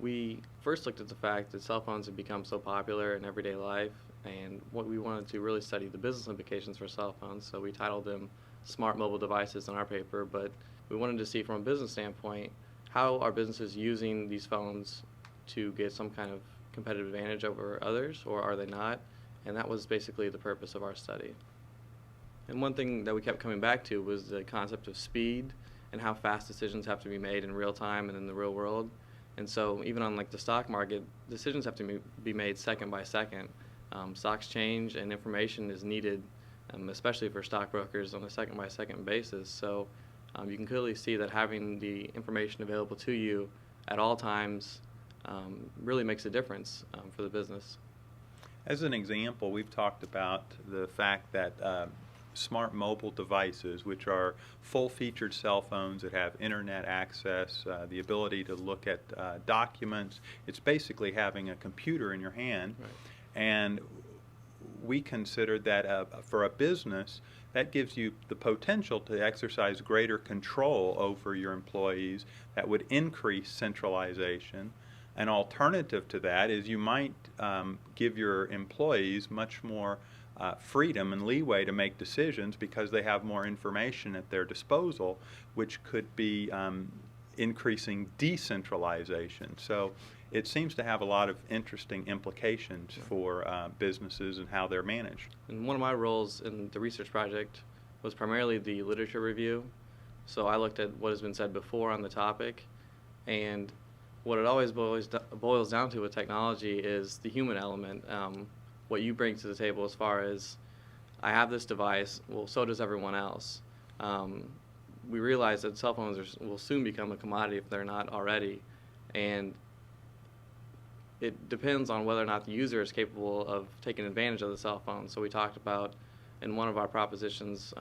We first looked at the fact that cell phones have become so popular in everyday life, and what we wanted to really study the business implications for cell phones. So we titled them Smart Mobile Devices in our paper, but we wanted to see from a business standpoint, how are businesses using these phones to get some kind of competitive advantage over others, or are they not? And that was basically the purpose of our study. And one thing that we kept coming back to was the concept of speed and how fast decisions have to be made in real time and in the real world. And so even on like the stock market, decisions have to be made second by second. Stocks change and information is needed, especially for stockbrokers on a second by second basis. So you can clearly see that having the information available to you at all times really makes a difference for the business. As an example, we've talked about the fact that smart mobile devices, which are full-featured cell phones that have internet access, the ability to look at documents, it's basically having a computer in your hand. Right. And we considered that for a business, that gives you the potential to exercise greater control over your employees. That would increase centralization. An alternative to that is you might give your employees much more freedom and leeway to make decisions because they have more information at their disposal, which could be increasing decentralization. So it seems to have a lot of interesting implications for businesses and how they're managed. And one of my roles in the research project was primarily the literature review. So I looked at what has been said before on the topic, and what it always boils down to with technology is the human element. What you bring to the table as far as, I have this device, well, so does everyone else. We realize that cell phones will soon become a commodity if they're not already, and it depends on whether or not the user is capable of taking advantage of the cell phone. So we talked about, in one of our propositions,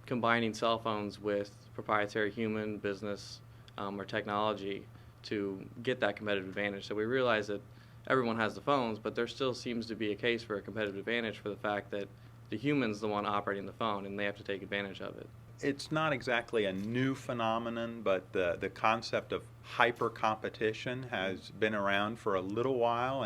combining cell phones with proprietary human, business, or technology to get that competitive advantage. So we realize that everyone has the phones, but there still seems to be a case for a competitive advantage for the fact that the human's the one operating the phone and they have to take advantage of it. It's not exactly a new phenomenon, but the concept of hyper competition has been around for a little while,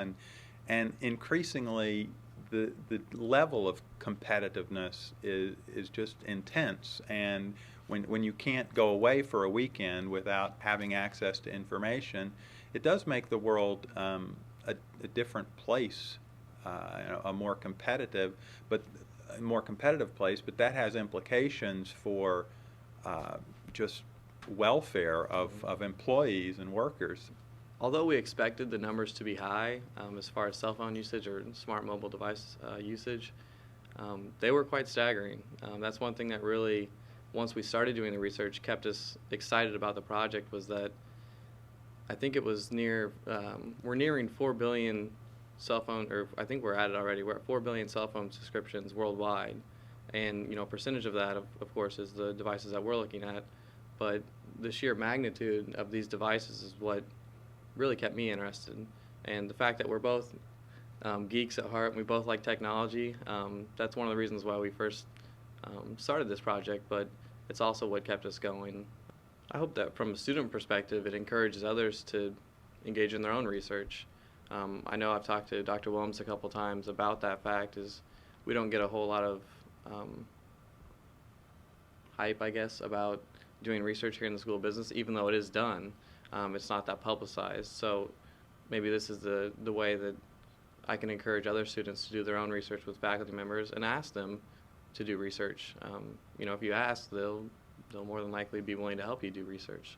and increasingly the level of competitiveness is just intense. And when you can't go away for a weekend without having access to information, it does make the world a different place, a more competitive place, but that has implications for just welfare of employees and workers. Although we expected the numbers to be high as far as cell phone usage or smart mobile device usage, they were quite staggering. That's one thing that really, once we started doing the research, kept us excited about the project, was that I think it was we're nearing 4 billion cell phone, or I think we're at it already. We're at 4 billion cell phone subscriptions worldwide. And, a percentage of that, of course, is the devices that we're looking at. But the sheer magnitude of these devices is what really kept me interested. And the fact that we're both geeks at heart and we both like technology, that's one of the reasons why we first started this project, but it's also what kept us going. I hope that from a student perspective, it encourages others to engage in their own research. I know I've talked to Dr. Williams a couple times about that fact, is we don't get a whole lot of hype, I guess, about doing research here in the School of Business, even though it is done. It's not that publicized. So maybe this is the way that I can encourage other students to do their own research with faculty members and ask them to do research. If you ask, they'll more than likely be willing to help you do research.